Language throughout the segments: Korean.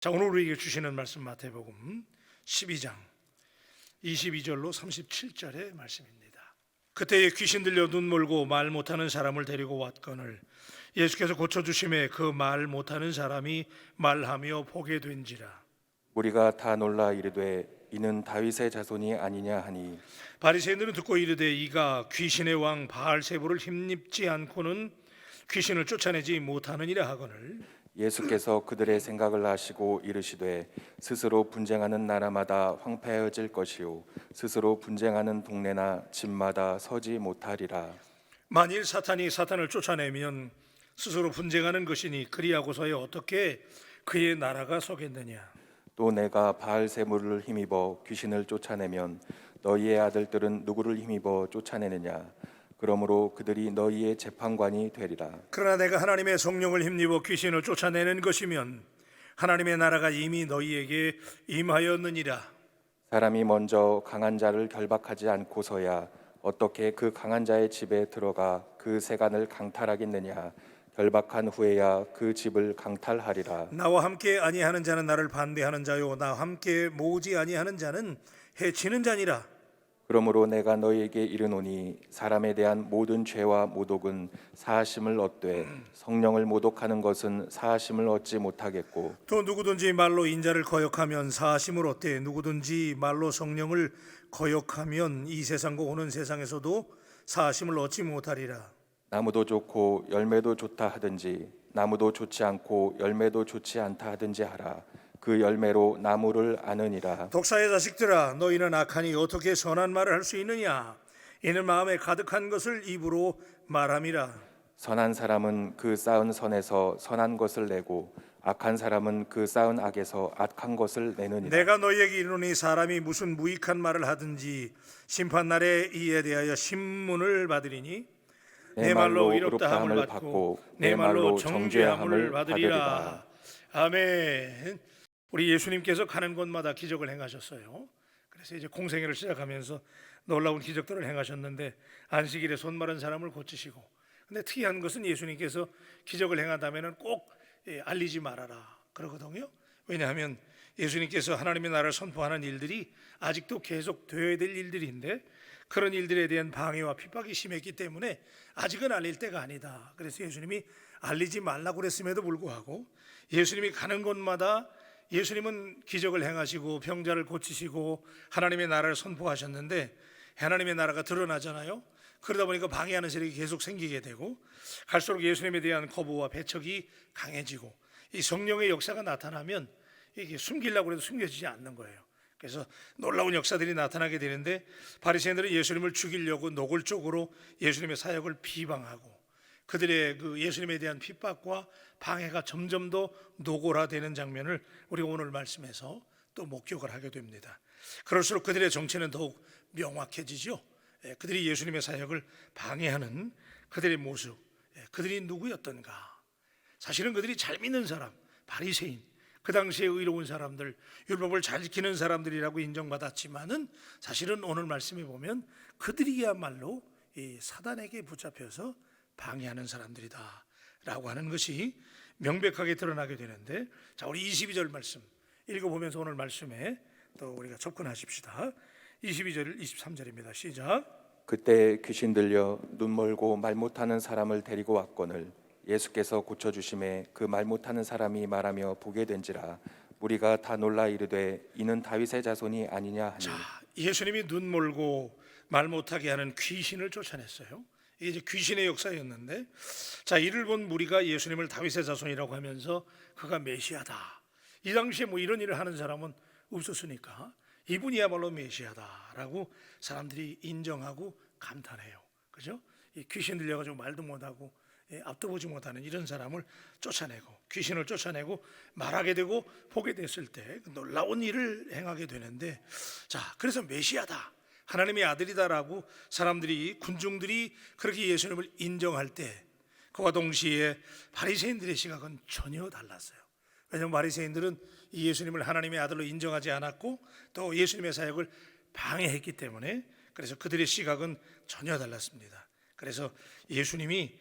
자, 오늘 우리에게 주시는 말씀 마태복음 12장 22절로 37절의 말씀입니다. 그때에 귀신 들려 눈 멀고 말 못하는 사람을 데리고 왔거늘 예수께서 고쳐주심에 그 말 못하는 사람이 말하며 보게 된지라. 우리가 다 놀라 이르되 이는 다윗의 자손이 아니냐 하니 바리새인들은 듣고 이르되 이가 귀신의 왕 바알세부를 힘입지 않고는 귀신을 쫓아내지 못하느니라 하거늘 예수께서 그들의 생각을 아시고 이르시되 스스로 분쟁하는 나라마다 황폐해질 것이요 스스로 분쟁하는 동네나 집마다 서지 못하리라. 만일 사탄이 사탄을 쫓아내면 스스로 분쟁하는 것이니 그리하고서야 어떻게 그의 나라가 서겠느냐. 또 내가 바알세부를 힘입어 귀신을 쫓아내면 너희의 아들들은 누구를 힘입어 쫓아내느냐. 그러므로 그들이 너희의 재판관이 되리라. 그러나 내가 하나님의 성령을 힘입어 귀신을 쫓아내는 것이면 하나님의 나라가 이미 너희에게 임하였느니라. 사람이 먼저 강한 자를 결박하지 않고서야 어떻게 그 강한 자의 집에 들어가 그 세간을 강탈하겠느냐. 결박한 후에야 그 집을 강탈하리라. 나와 함께 아니하는 자는 나를 반대하는 자요 나와 함께 모으지 아니하는 자는 해치는 자니라. 그러므로 내가 너희에게 이르노니 사람에 대한 모든 죄와 모독은 사하심을 얻되 성령을 모독하는 것은 사하심을 얻지 못하겠고 또 누구든지 말로 인자를 거역하면 사하심을 얻되 누구든지 말로 성령을 거역하면 이 세상과 오는 세상에서도 사하심을 얻지 못하리라. 나무도 좋고 열매도 좋다 하든지 나무도 좋지 않고 열매도 좋지 않다 하든지 하라. 그 열매로 나무를 아느니라. 독사의 자식들아 너희는 악하니 어떻게 선한 말을 할 수 있느냐. 이는 마음에 가득한 것을 입으로 말함이라. 선한 사람은 그 쌓은 선에서 선한 것을 내고 악한 사람은 그 쌓은 악에서 악한 것을 내느니라. 내가 너희에게 이르노니 사람이 무슨 무익한 말을 하든지 심판날에 이에 대하여 신문을 받으리니 내 말로 의롭다함을 받고 내 말로 정죄함을 받으리라. 아멘. 우리 예수님께서 가는 곳마다 기적을 행하셨어요. 그래서 이제 공생애를 시작하면서 놀라운 기적들을 행하셨는데 안식일에 손 마른 사람을 고치시고, 근데 특이한 것은 예수님께서 기적을 행한다면은 꼭 알리지 말아라 그러거든요. 왜냐하면 예수님께서 하나님의 나라를 선포하는 일들이 아직도 계속 되어야 될 일들인데 그런 일들에 대한 방해와 핍박이 심했기 때문에 아직은 알릴 때가 아니다. 그래서 예수님이 알리지 말라고 그랬음에도 불구하고 예수님이 가는 곳마다 예수님은 기적을 행하시고 병자를 고치시고 하나님의 나라를 선포하셨는데 하나님의 나라가 드러나잖아요. 그러다 보니까 방해하는 세력이 계속 생기게 되고 갈수록 예수님에 대한 거부와 배척이 강해지고 이 성령의 역사가 나타나면 이게 숨기려고 해도 숨겨지지 않는 거예요. 그래서 놀라운 역사들이 나타나게 되는데 바리새인들은 예수님을 죽이려고 노골적으로 예수님의 사역을 비방하고 그들의 그 예수님에 대한 핍박과 방해가 점점 더 노골화되는 장면을 우리가 오늘 말씀에서 또 목격을 하게 됩니다. 그럴수록 그들의 정체는 더욱 명확해지죠. 그들이 예수님의 사역을 방해하는 그들의 모습, 그들이 누구였던가. 사실은 그들이 잘 믿는 사람, 바리새인, 그 당시에 의로운 사람들, 율법을 잘 지키는 사람들이라고 인정받았지만은 사실은 오늘 말씀에 보면 그들이야말로 이 사단에게 붙잡혀서 방해하는 사람들이다 라고 하는 것이 명백하게 드러나게 되는데, 자, 우리 22절 말씀 읽어보면서 오늘 말씀에 또 우리가 접근하십시다. 22절 23절입니다. 시작. 그때 귀신 들려 눈 멀고 말 못하는 사람을 데리고 왔거늘 예수께서 고쳐주심에 그 말 못하는 사람이 말하며 보게 된지라. 우리가 다 놀라 이르되 이는 다윗의 자손이 아니냐 하니. 자, 예수님이 눈 멀고 말 못하게 하는 귀신을 쫓아냈어요. 이게 이제 귀신의 역사였는데, 자, 이를 본 무리가 예수님을 다윗의 자손이라고 하면서 그가 메시아다. 이 당시에 뭐 이런 일을 하는 사람은 없었으니까 이분이야말로 메시아다라고 사람들이 인정하고 감탄해요. 그죠? 이 귀신 들려가지고 말도 못하고 앞도 보지 못하는 이런 사람을 쫓아내고 귀신을 쫓아내고 말하게 되고 보게 됐을 때 놀라운 일을 행하게 되는데, 자, 그래서 메시아다, 하나님의 아들이다라고 사람들이, 군중들이 그렇게 예수님을 인정할 때 그와 동시에 바리새인들의 시각은 전혀 달랐어요. 왜냐하면 바리새인들은 이 예수님을 하나님의 아들로 인정하지 않았고 또 예수님의 사역을 방해했기 때문에, 그래서 그들의 시각은 전혀 달랐습니다. 그래서 예수님이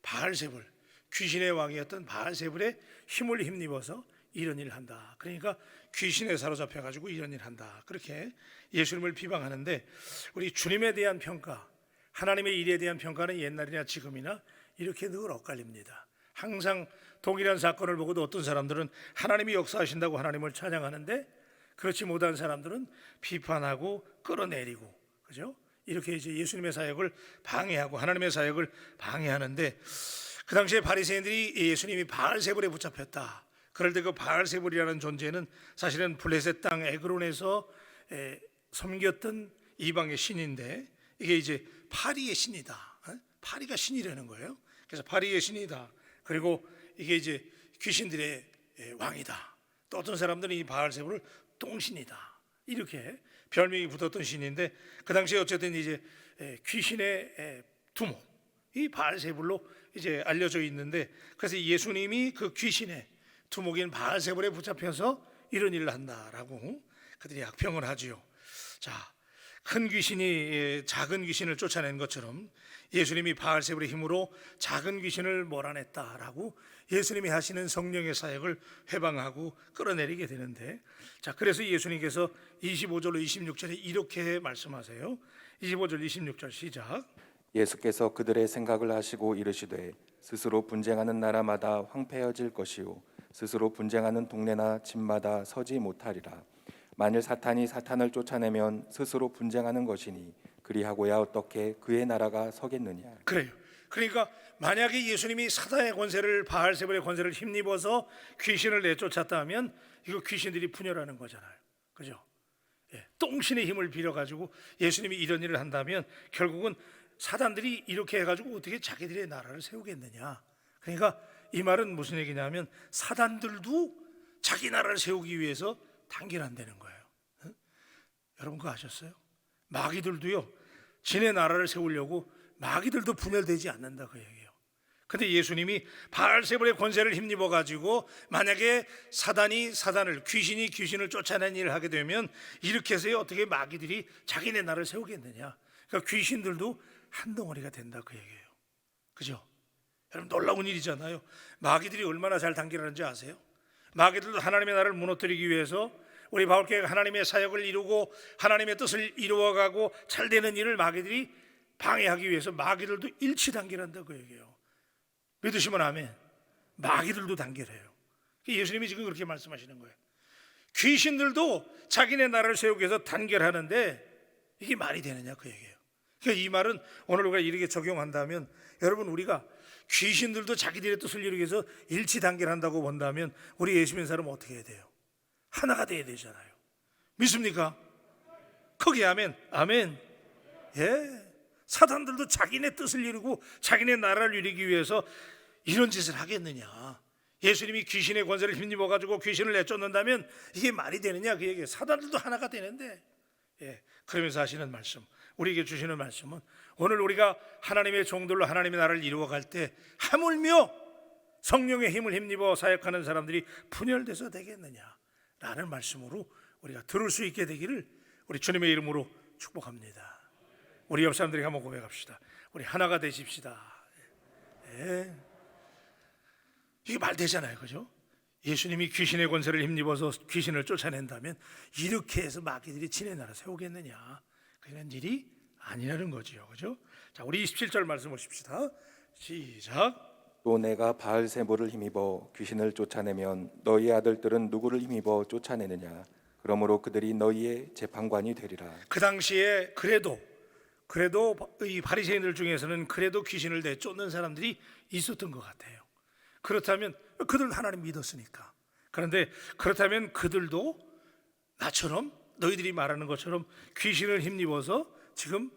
바알세불, 귀신의 왕이었던 바알세불의 힘을 힘입어서 이런 일을 한다. 그러니까 귀신에 사로잡혀 가지고 이런 일을 한다. 그렇게 예수님을 비방하는데, 우리 주님에 대한 평가, 하나님의 일에 대한 평가는 옛날이나 지금이나 이렇게 늘 엇갈립니다. 항상 동일한 사건을 보고도 어떤 사람들은 하나님이 역사하신다고 하나님을 찬양하는데, 그렇지 못한 사람들은 비판하고 끌어내리고, 그죠? 이렇게 이제 예수님의 사역을 방해하고 하나님의 사역을 방해하는데, 그 당시에 바리새인들이 예수님이 바알세불에 붙잡혔다. 그럴 때 그 바알세불이라는 존재는 사실은 블레셋 땅 에그론에서 섬겼던 이방의 신인데, 이게 이제 파리의 신이다. 파리가 신이라는 거예요. 그래서 파리의 신이다. 그리고 이게 이제 귀신들의 왕이다. 또 어떤 사람들은 이 바알세불을 똥신이다. 이렇게 별명이 붙었던 신인데, 그 당시에 어쨌든 이제 귀신의 두목, 이 바알세불로 이제 알려져 있는데, 그래서 예수님이 그 귀신의 두목인 바알세불에 붙잡혀서 이런 일을 한다라고 그들이 악평을 하지요. 자, 큰 귀신이 작은 귀신을 쫓아낸 것처럼 예수님이 바알세불의 힘으로 작은 귀신을 몰아냈다라고 예수님이 하시는 성령의 사역을 회방하고 끌어내리게 되는데, 자, 그래서 예수님께서 25절로 26절에 이렇게 말씀하세요. 25절 26절 시작. 예수께서 그들의 생각을 아시고 이르시되 스스로 분쟁하는 나라마다 황폐해질 것이요 스스로 분쟁하는 동네나 집마다 서지 못하리라. 만일 사탄이 사탄을 쫓아내면 스스로 분쟁하는 것이니 그리하고야 어떻게 그의 나라가 서겠느냐. 그래요. 그러니까 만약에 예수님이 사단의 권세를, 바알세불의 권세를 힘입어서 귀신을 내쫓았다면 이거 귀신들이 분열하는 거잖아요. 그죠? 똥신의 힘을 빌어가지고 예수님이 이런 일을 한다면 결국은 사단들이 이렇게 해가지고 어떻게 자기들의 나라를 세우겠느냐. 그러니까 이 말은 무슨 얘기냐면 사단들도 자기 나라를 세우기 위해서 단결한다는 거예요. 여러분 그거 아셨어요? 마귀들도요, 지네 나라를 세우려고 마귀들도 분열되지 않는다 그 얘기예요. 근데 예수님이 바알세불의 권세를 힘입어 가지고 만약에 사단이 사단을, 귀신이 귀신을 쫓아내는 일을 하게 되면 이렇게 해서요 어떻게 마귀들이 자기네 나라를 세우겠느냐. 그러니까 귀신들도 한 덩어리가 된다 그 얘기예요. 그죠? 여러분 놀라운 일이잖아요. 마귀들이 얼마나 잘 단결하는지 아세요? 마귀들도 하나님의 나라를 무너뜨리기 위해서 우리 바울교회가 하나님의 사역을 이루고 하나님의 뜻을 이루어가고 잘 되는 일을 마귀들이 방해하기 위해서 마귀들도 일치 단결한다 그 얘기예요. 믿으시면 아멘. 마귀들도 단결해요. 예수님이 지금 그렇게 말씀하시는 거예요. 귀신들도 자기네 나라를 세우기 위해서 단결하는데 이게 말이 되느냐 그 얘기예요. 그러니까 이 말은 오늘 우리가 이렇게 적용한다면, 여러분 우리가 귀신들도 자기들의 뜻을 이루기 위해서 일치 단결한다고 본다면 우리 예수 믿는 사람은 어떻게 해야 돼요? 하나가 돼야 되잖아요. 믿습니까? 크게 아멘. 아멘. 예. 사단들도 자기네 뜻을 이루고 자기네 나라를 이루기 위해서 이런 짓을 하겠느냐. 예수님이 귀신의 권세를 힘입어 가지고 귀신을 내쫓는다면 이게 말이 되느냐 그 얘기예요. 사단들도 하나가 되는데. 예. 그러면서 하시는 말씀, 우리에게 주시는 말씀은 오늘 우리가 하나님의 종들로 하나님의 나라를 이루어갈 때 하물며 성령의 힘을 힘입어 사역하는 사람들이 분열돼서 되겠느냐라는 말씀으로 우리가 들을 수 있게 되기를 우리 주님의 이름으로 축복합니다. 우리 옆 사람들에게 한번 고백합시다. 우리 하나가 되십시다. 예. 이게 말 되잖아요, 그죠? 예수님이 귀신의 권세를 힘입어서 귀신을 쫓아낸다면 이렇게 해서 마귀들이 지네 나라 세우겠느냐? 그런 일이 아니라는 거지요, 그죠? 자, 우리 27절 말씀 보십시다. 시작. 또 내가 바알세불을 힘입어 귀신을 쫓아내면 너희 아들들은 누구를 힘입어 쫓아내느냐? 그러므로 그들이 너희의 재판관이 되리라. 그 당시에 그래도 이 바리새인들 중에서는 그래도 귀신을 내쫓는 사람들이 있었던 것 같아요. 그렇다면 그들은 하나님 믿었으니까. 그런데 그렇다면 그들도 나처럼, 너희들이 말하는 것처럼 귀신을 힘입어서 지금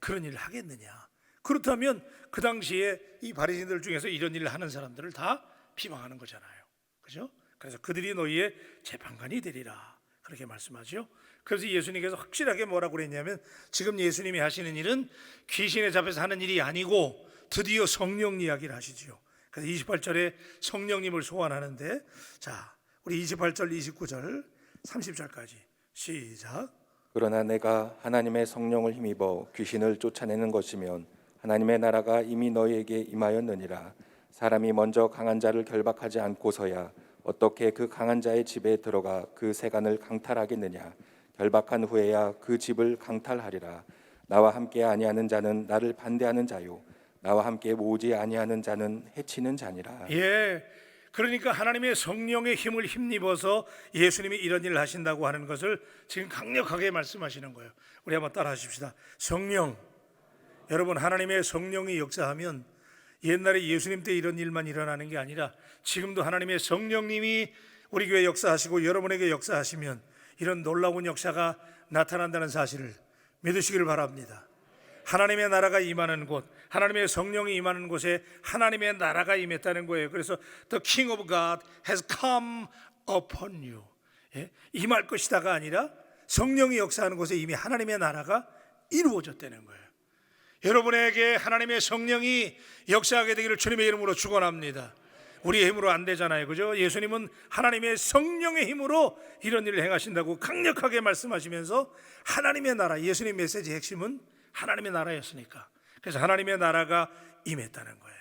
그런 일을 하겠느냐. 그렇다면 그 당시에 이 바리새인들 중에서 이런 일을 하는 사람들을 다 비방하는 거잖아요, 그죠? 그래서 그들이 너희의 재판관이 되리라 그렇게 말씀하죠. 그래서 예수님께서 확실하게 뭐라고 그랬냐면, 지금 예수님이 하시는 일은 귀신에 잡혀서 하는 일이 아니고 드디어 성령 이야기를 하시지요. 그래서 28절에 성령님을 소환하는데, 자, 우리 28절, 29절, 30절까지 시작. 그러나 내가 하나님의 성령을 힘입어 귀신을 쫓아내는 것이면 하나님의 나라가 이미 너희에게 임하였느니라. 사람이 먼저 강한 자를 결박하지 않고서야 어떻게 그 강한 자의 집에 들어가 그 세간을 강탈하겠느냐? 결박한 후에야 그 집을 강탈하리라. 나와 함께 아니하는 자는 나를 반대하는 자요, 나와 함께 모으지 아니하는 자는 해치는 자니라. 예, 그러니까 하나님의 성령의 힘을 힘입어서 예수님이 이런 일을 하신다고 하는 것을 지금 강력하게 말씀하시는 거예요. 우리 한번 따라 하십시다. 성령. 여러분, 하나님의 성령이 역사하면 옛날에 예수님 때 이런 일만 일어나는 게 아니라 지금도 하나님의 성령님이 우리 교회 역사하시고 여러분에게 역사하시면 이런 놀라운 역사가 나타난다는 사실을 믿으시기를 바랍니다. 하나님의 나라가 임하는 곳, 하나님의 성령이 임하는 곳에 하나님의 나라가 임했다는 거예요. 그래서 The King of God has come upon you. 예? 임할 것이다가 아니라 성령이 역사하는 곳에 이미 하나님의 나라가 이루어졌다는 거예요. 여러분에게 하나님의 성령이 역사하게 되기를 주님의 이름으로 축원합니다. 우리의 힘으로 안 되잖아요, 그죠? 예수님은 하나님의 성령의 힘으로 이런 일을 행하신다고 강력하게 말씀하시면서 하나님의 나라, 예수님 메시지의 핵심은 하나님의 나라였으니까, 그래서 하나님의 나라가 임했다는 거예요.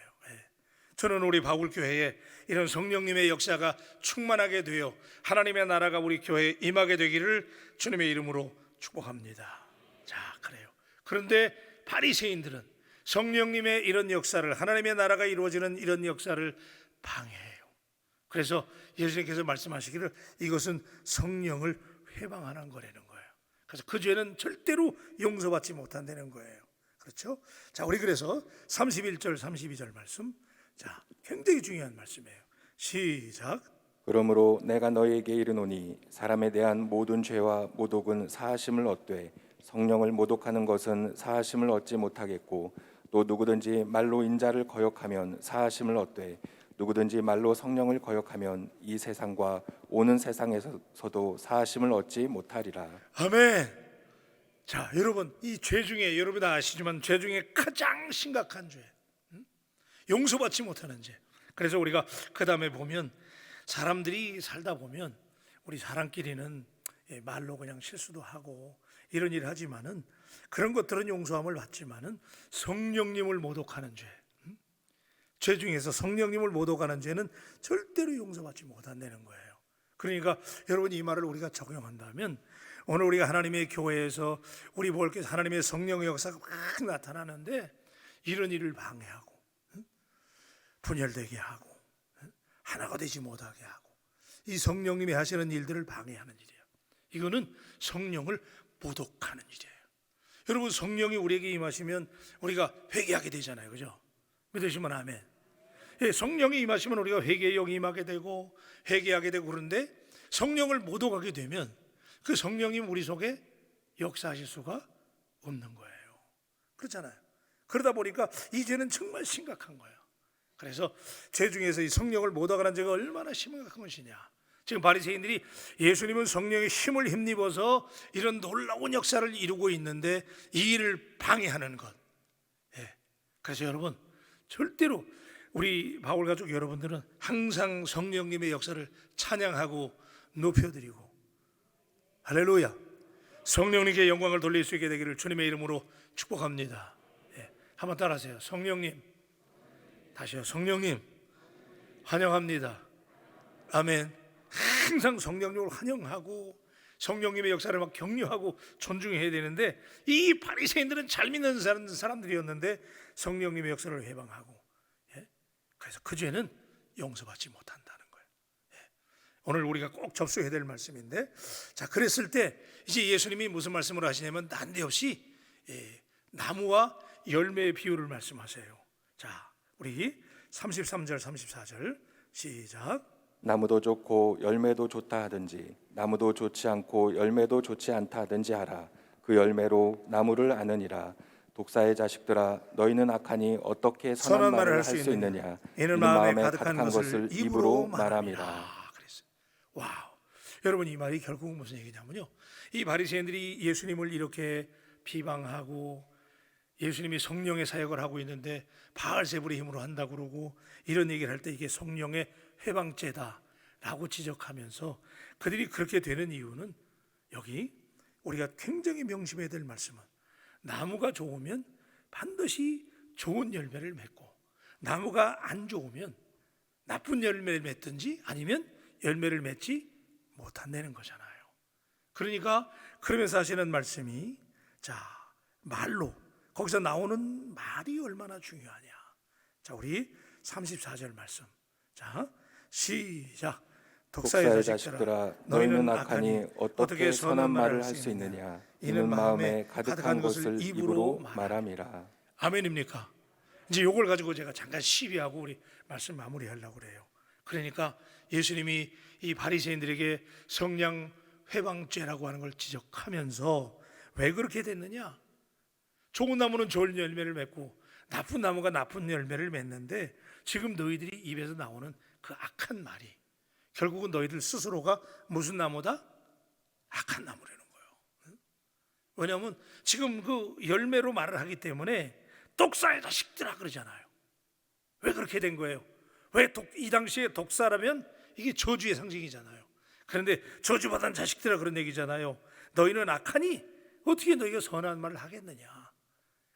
저는 우리 바울교회에 이런 성령님의 역사가 충만하게 되어 하나님의 나라가 우리 교회에 임하게 되기를 주님의 이름으로 축복합니다. 자, 그래요. 그런데 바리새인들은 성령님의 이런 역사를, 하나님의 나라가 이루어지는 이런 역사를 방해해요. 그래서 예수님께서 말씀하시기를 이것은 성령을 회방하는 거라는 거예요. 그래서 그 죄는 절대로 용서받지 못한다는 거예요. 그렇죠? 자, 우리 그래서 31절 32절 말씀, 자, 굉장히 중요한 말씀이에요. 시작. 그러므로 내가 너희에게 이르노니 사람에 대한 모든 죄와 모독은 사하심을 얻되 성령을 모독하는 것은 사하심을 얻지 못하겠고, 또 누구든지 말로 인자를 거역하면 사하심을 얻되 누구든지 말로 성령을 거역하면 이 세상과 오는 세상에서도 사하심을 얻지 못하리라. 아멘. 자, 여러분, 이 죄 중에 여러분 다 아시지만 죄 중에 가장 심각한 죄, 용서받지 못하는 죄. 그래서 우리가 그 다음에 보면 사람들이 살다 보면 우리 사람끼리는 말로 그냥 실수도 하고 이런 일을 하지만은 그런 것들은 용서함을 받지만은 성령님을 모독하는 죄, 죄 중에서 성령님을 모독하는 죄는 절대로 용서받지 못한다는 거예요. 그러니까 여러분, 이 말을 우리가 적용한다면 오늘 우리가 하나님의 교회에서 우리 볼게 하나님의 성령의 역사가 막 나타나는데 이런 일을 방해하고 분열되게 하고 하나가 되지 못하게 하고 이 성령님이 하시는 일들을 방해하는 일이에요. 이거는 성령을 모독하는 일이에요. 여러분, 성령이 우리에게 임하시면 우리가 회개하게 되잖아요, 그죠? 믿으시면 아멘. 예, 성령이 임하시면 우리가 회개의 영이 임하게 되고 회개하게 되고, 그런데 성령을 모독하게 되면 그 성령이 우리 속에 역사하실 수가 없는 거예요. 그렇잖아요. 그러다 보니까 이 죄는 정말 심각한 거예요. 그래서 죄 중에서 이 성령을 모독하는 죄가 얼마나 심각한 것이냐. 지금 바리새인들이 예수님은 성령의 힘을 힘입어서 이런 놀라운 역사를 이루고 있는데 이 일을 방해하는 것. 예. 그래서 여러분, 절대로 우리 바울 가족 여러분들은 항상 성령님의 역사를 찬양하고 높여드리고, 할렐루야, 성령님께 영광을 돌릴 수 있게 되기를 주님의 이름으로 축복합니다. 예. 한번 따라하세요. 성령님. 다시요. 성령님 환영합니다. 아멘. 항상 성령님을 환영하고 성령님의 역사를 막 격려하고 존중해야 되는데 이 바리새인들은 잘 믿는 사람들이었는데 성령님의 역사를 회방하고, 예? 그래서 그 죄는 용서받지 못한다는 거예요. 예. 오늘 우리가 꼭 접수해야 될 말씀인데, 자, 그랬을 때 이제 예수님이 무슨 말씀을 하시냐면 난데없이 나무와 열매의 비유를 말씀하세요. 자, 우리 33절 34절 시작. 나무도 좋고 열매도 좋다 하든지 나무도 좋지 않고 열매도 좋지 않다 하든지 하라. 그 열매로 나무를 아느니라. 독사의 자식들아, 너희는 악하니 어떻게 선한 말을 할 수 있느냐. 이는 마음에 가득한 것을 입으로 말함이라. 그랬어요. 와우. 여러분, 이 말이 결국 무슨 얘기냐면요, 이 바리새인들이 예수님을 이렇게 비방하고 예수님이 성령의 사역을 하고 있는데 바알세불의 힘으로 한다고 그러고 이런 얘기를 할 때 이게 성령의 회방죄다라고 지적하면서 그들이 그렇게 되는 이유는, 여기 우리가 굉장히 명심해야 될 말씀은 나무가 좋으면 반드시 좋은 열매를 맺고 나무가 안 좋으면 나쁜 열매를 맺든지 아니면 열매를 맺지 못한다는 거잖아요. 그러니까 그러면서 하시는 말씀이, 자, 말로, 거기서 나오는 말이 얼마나 중요하냐. 자, 우리 34절 말씀. 자, 시작. 독사의 자식들아, 너희는 악하니 어떻게 선한 말을 할 수 있느냐. 이는 마음에 가득한 것을 입으로 말함이라. 아멘입니까? 이제 요걸 가지고 제가 잠깐 시비하고 우리 말씀 마무리하려고 그래요. 그러니까 예수님이 이 바리새인들에게 성령 회방죄라고 하는 걸 지적하면서 왜 그렇게 됐느냐? 좋은 나무는 좋은 열매를 맺고 나쁜 나무가 나쁜 열매를 맺는데, 지금 너희들이 입에서 나오는 그 악한 말이 결국은 너희들 스스로가 무슨 나무다? 악한 나무라는 거예요. 왜냐하면 지금 그 열매로 말을 하기 때문에 독사의 자식들아 그러잖아요. 왜 그렇게 된 거예요? 왜 이 당시에 독사라면 이게 저주의 상징이잖아요. 그런데 저주받은 자식들아 그런 얘기잖아요. 너희는 악하니 어떻게 너희가 선한 말을 하겠느냐.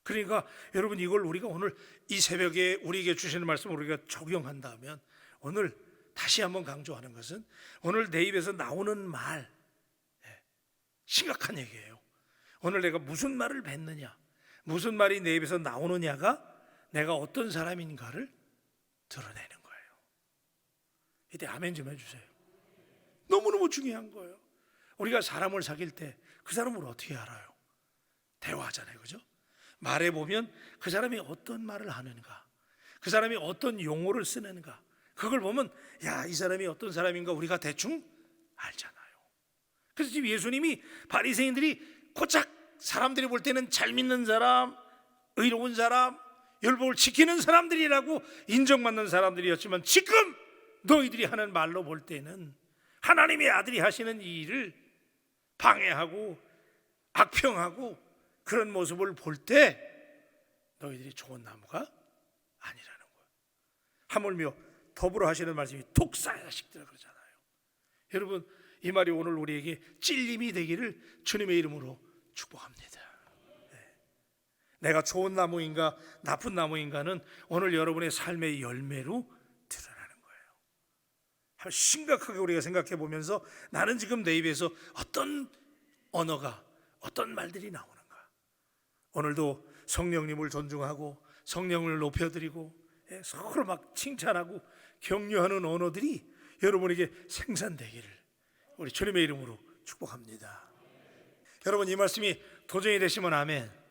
그러니까 여러분, 이걸 우리가 오늘 이 새벽에 우리에게 주시는 말씀을 우리가 적용한다면, 오늘 다시 한번 강조하는 것은 오늘 내 입에서 나오는 말, 심각한 얘기예요. 오늘 내가 무슨 말을 뱉느냐, 무슨 말이 내 입에서 나오느냐가 내가 어떤 사람인가를 드러내는 거예요. 이때 아멘 좀 해주세요. 너무너무 중요한 거예요. 우리가 사람을 사귈 때 그 사람을 어떻게 알아요? 대화하잖아요, 그죠? 말해보면 그 사람이 어떤 말을 하는가, 그 사람이 어떤 용어를 쓰는가, 그걸 보면 야, 이 사람이 어떤 사람인가 우리가 대충 알잖아요. 그래서 지금 예수님이 바리새인들이 고작 사람들이 볼 때는 잘 믿는 사람, 의로운 사람, 율법을 지키는 사람들이라고 인정받는 사람들이었지만, 지금 너희들이 하는 말로 볼 때는 하나님의 아들이 하시는 이 일을 방해하고 악평하고 그런 모습을 볼 때 너희들이 좋은 나무가 아니라는 거예요. 하물며 더불어 하시는 말씀이 독사의 자식들아 그러잖아요. 여러분, 이 말이 오늘 우리에게 찔림이 되기를 주님의 이름으로 축복합니다. 내가 좋은 나무인가 나쁜 나무인가는 오늘 여러분의 삶의 열매로 드러나는 거예요. 심각하게 우리가 생각해 보면서, 나는 지금 내 입에서 어떤 언어가, 어떤 말들이 나오는가. 오늘도 성령님을 존중하고 성령을 높여드리고 서로 막 칭찬하고 격려하는 언어들이 여러분에게 생산되기를 우리 주님의 이름으로 축복합니다. 여러분, 이 말씀이 도전이 되시면 아멘.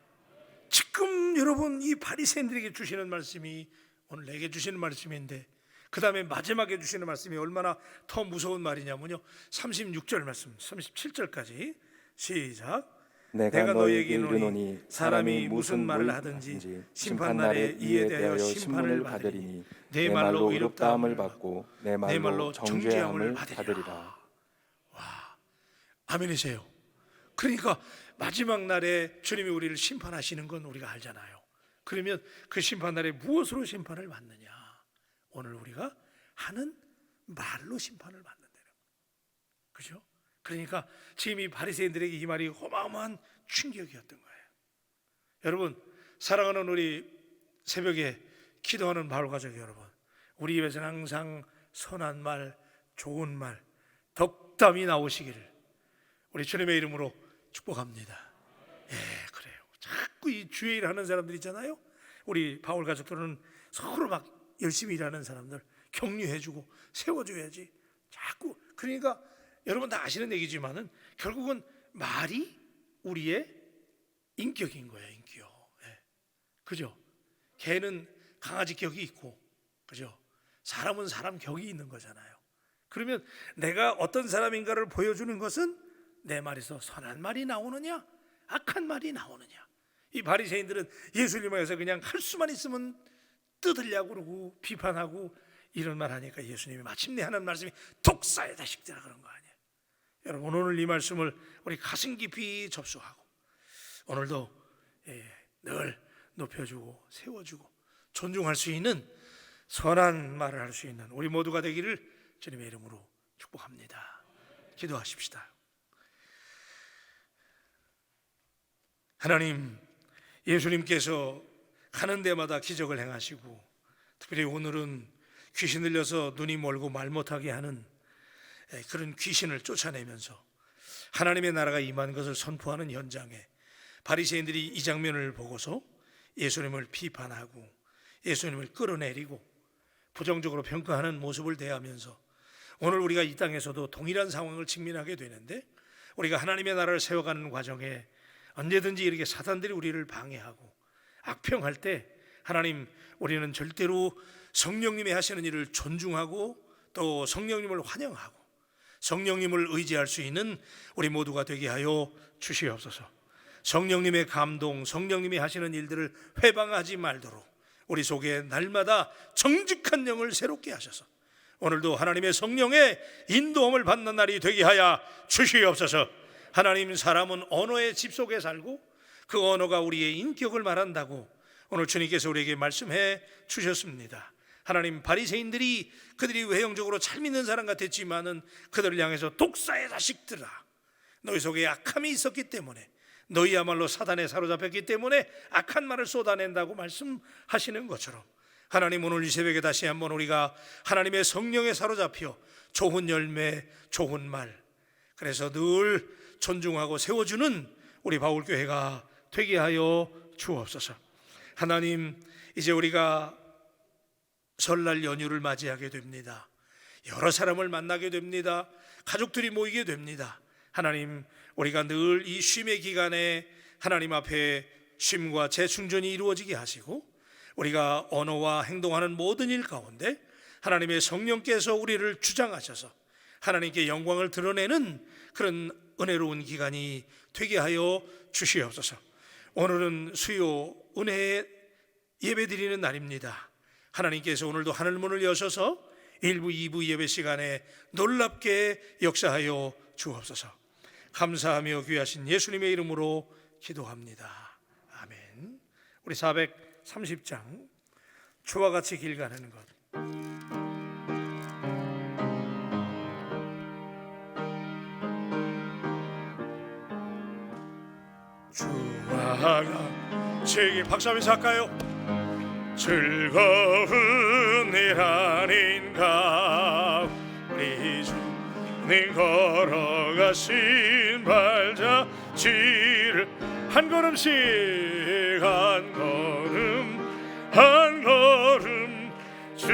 지금 여러분, 이 바리새인들에게 주시는 말씀이 오늘 내게 주시는 말씀인데, 그 다음에 마지막에 주시는 말씀이 얼마나 더 무서운 말이냐면요, 36절 말씀, 37절까지 시작. 내가 너희에게 이르노니 사람이 무슨 말을 하든지 심판날에 이에 대하여 심판을 받으리니 내 말로 의롭다함을 받고 내 말로 정죄함을 받으리라. 와, 아멘이세요. 그러니까 마지막 날에 주님이 우리를 심판하시는 건 우리가 알잖아요. 그러면 그 심판날에 무엇으로 심판을 받느냐? 오늘 우리가 하는 말로 심판을 받는다는 거예요. 그죠? 그러니까 지금 이 바리새인들에게 이 말이 어마어마한 충격이었던 거예요. 여러분, 사랑하는 우리 새벽에 기도하는 바울 가족 여러분, 우리 입에서는 항상 선한 말, 좋은 말, 덕담이 나오시기를 우리 주님의 이름으로 축복합니다. 예, 그래요. 자꾸 이 주의 일 하는 사람들 있잖아요. 우리 바울 가족들은 서로 막 열심히 일하는 사람들 격려해주고 세워줘야지. 자꾸, 그러니까 여러분 다 아시는 얘기지만은 결국은 말이 우리의 인격인 거예요, 인격. 예. 그죠? 개는 강아지 격이 있고, 그죠? 사람은 사람 격이 있는 거잖아요. 그러면 내가 어떤 사람인가를 보여주는 것은 내 말에서 선한 말이 나오느냐, 악한 말이 나오느냐. 이 바리새인들은 예수님에서 그냥 할 수만 있으면 뜯으려고 그러고 비판하고 이런 말 하니까 예수님이 마침내 하는 말씀이 독사의 자식들아 그런 거 아니에요. 여러분, 오늘 이 말씀을 우리 가슴 깊이 접수하고 오늘도 늘 높여주고 세워주고 존중할 수 있는 선한 말을 할 수 있는 우리 모두가 되기를 주님의 이름으로 축복합니다. 기도하십시다. 하나님, 예수님께서 가는 데마다 기적을 행하시고 특별히 오늘은 귀신 들려서 눈이 멀고 말 못하게 하는 그런 귀신을 쫓아내면서 하나님의 나라가 임한 것을 선포하는 현장에 바리새인들이 이 장면을 보고서 예수님을 비판하고 예수님을 끌어내리고 부정적으로 평가하는 모습을 대하면서 오늘 우리가 이 땅에서도 동일한 상황을 직면하게 되는데, 우리가 하나님의 나라를 세워가는 과정에 언제든지 이렇게 사단들이 우리를 방해하고 악평할 때, 하나님, 우리는 절대로 성령님이 하시는 일을 존중하고 또 성령님을 환영하고 성령님을 의지할 수 있는 우리 모두가 되게 하여 주시옵소서. 성령님의 감동, 성령님이 하시는 일들을 회방하지 말도록 우리 속에 날마다 정직한 영을 새롭게 하셔서 오늘도 하나님의 성령의 인도함을 받는 날이 되게 하여 주시옵소서. 하나님, 사람은 언어의 집 속에 살고 그 언어가 우리의 인격을 말한다고 오늘 주님께서 우리에게 말씀해 주셨습니다. 하나님, 바리새인들이 그들이 외형적으로 잘 믿는 사람 같았지만은 그들을 향해서 독사의 자식들아, 너희 속에 악함이 있었기 때문에, 너희야말로 사단에 사로잡혔기 때문에 악한 말을 쏟아낸다고 말씀하시는 것처럼, 하나님, 오늘 이 새벽에 다시 한번 우리가 하나님의 성령에 사로잡혀 좋은 열매, 좋은 말, 그래서 늘 존중하고 세워주는 우리 바울교회가 되게 하여 주옵소서. 하나님, 이제 우리가 설날 연휴를 맞이하게 됩니다. 여러 사람을 만나게 됩니다. 가족들이 모이게 됩니다. 하나님, 우리가 늘 이 쉼의 기간에 하나님 앞에 쉼과 재충전이 이루어지게 하시고, 우리가 언어와 행동하는 모든 일 가운데 하나님의 성령께서 우리를 주장하셔서 하나님께 영광을 드러내는 그런 은혜로운 기간이 되게 하여 주시옵소서. 오늘은 수요 은혜의 예배드리는 날입니다. 하나님께서 오늘도 하늘문을 여셔서 1부, 2부 예배 시간에 놀랍게 역사하여 주옵소서. 감사하며 귀하신 예수님의 이름으로 기도합니다. 아멘. 우리 430장 주와 같이 길 가는 것. 주와 같이, 박수하면서 할까요? 즐거운 일 아닌가, 우리 주님 걸어가신 발자취를 한 걸음씩 한 걸음 한 걸음 주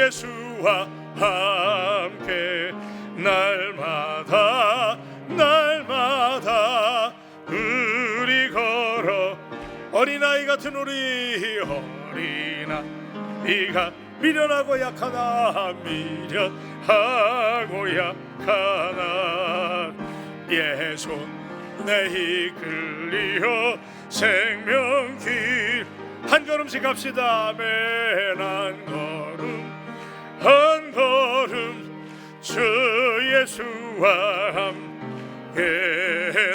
예수와 함께 날마다 날마다 우리 걸어, 어린아이 같은 우리 어린아이가 미련하고 약하나 미련하고 약하나 예 손에 이끌리어 생명길 한 걸음씩 갑시다. 아멘. 한 걸음 한 걸음 주 예수와 함께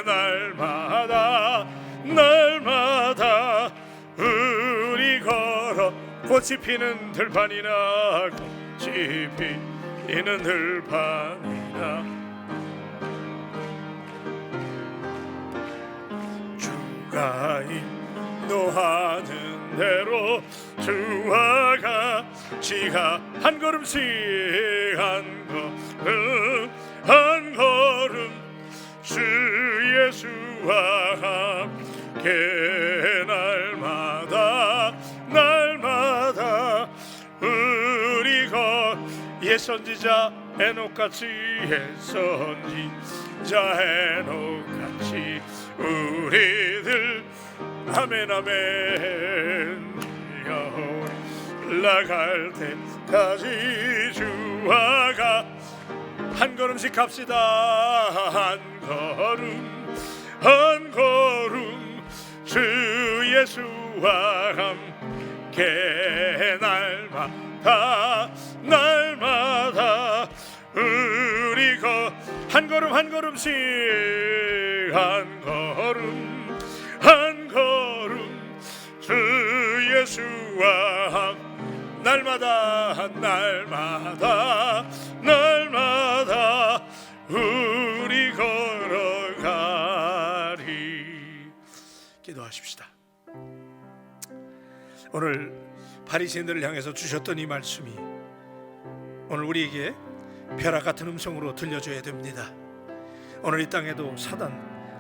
날마다 날마다 우리 걸어, 꽃이 피는 들판이나 꽃이 피는 들판이나 주가 인도하는 대로 주와 같이 가, 한 걸음씩 한 걸음 한 걸음 주 예수와 함께 날마다 날마다 우리 것 옛선지자 에녹같이 옛선지자 에녹같이 우리들 아멘 아멘 올라갈 때까지 주와 가, 한 걸음씩 갑시다. 한 걸음 한 걸음 주 예수와 함께 날마다 날마다 우리 한 걸음 한 걸음씩 한 걸음 한 걸음 주 예수와 함께 날마다 날마다 날마다 우리 걸어가리. 기도하십시다. 오늘 바리새인들을 향해서 주셨던 이 말씀이 오늘 우리에게 벼락 같은 음성으로 들려줘야 됩니다. 오늘 이 땅에도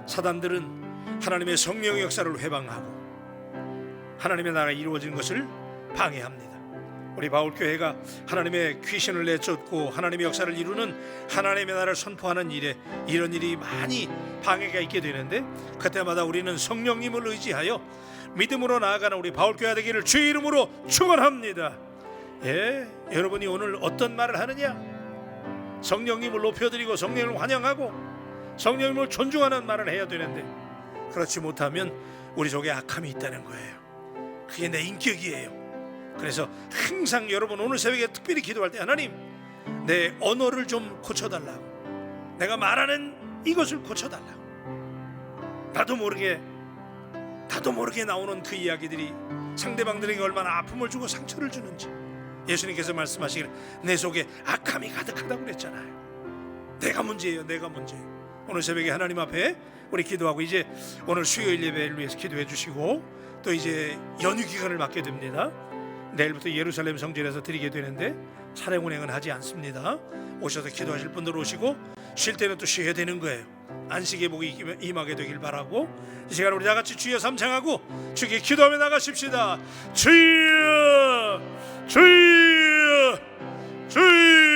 사단들은 하나님의 성령의 역사를 회방하고 하나님의 나라가 이루어지는 것을 방해합니다. 우리 바울교회가 하나님의 귀신을 내쫓고 하나님의 역사를 이루는 하나님의 나라를 선포하는 일에 이런 일이 많이 방해가 있게 되는데, 그때마다 우리는 성령님을 의지하여 믿음으로 나아가는 우리 바울교회가 되기를 주의 이름으로 축원합니다. 여러분이 오늘 어떤 말을 하느냐? 성령님을 높여드리고 성령님을 환영하고 성령님을 존중하는 말을 해야 되는데, 그렇지 못하면 우리 속에 악함이 있다는 거예요. 그게 내 인격이에요. 그래서 항상 여러분 오늘 새벽에 특별히 기도할 때, 하나님 내 언어를 좀 고쳐달라고, 내가 말하는 이것을 고쳐달라고. 나도 모르게 나오는 그 이야기들이 상대방들에게 얼마나 아픔을 주고 상처를 주는지, 예수님께서 말씀하시기를 내 속에 악함이 가득하다고 그랬잖아요. 내가 문제예요. 오늘 새벽에 하나님 앞에 우리 기도하고, 이제 오늘 수요일 예배를 위해서 기도해 주시고, 또 이제 연휴 기간을 맞게 됩니다. 내일부터 예루살렘 성전에서 드리게 되는데 차량 운행은 하지 않습니다. 오셔서 기도하실 분들 오시고, 쉴 때는 또 쉬어야 되는 거예요. 안식의 복이 임하게 되길 바라고, 이 시간 우리 다 같이 주여 삼창하고 주께 기도하며 나가십시다. 주여, 주여, 주여.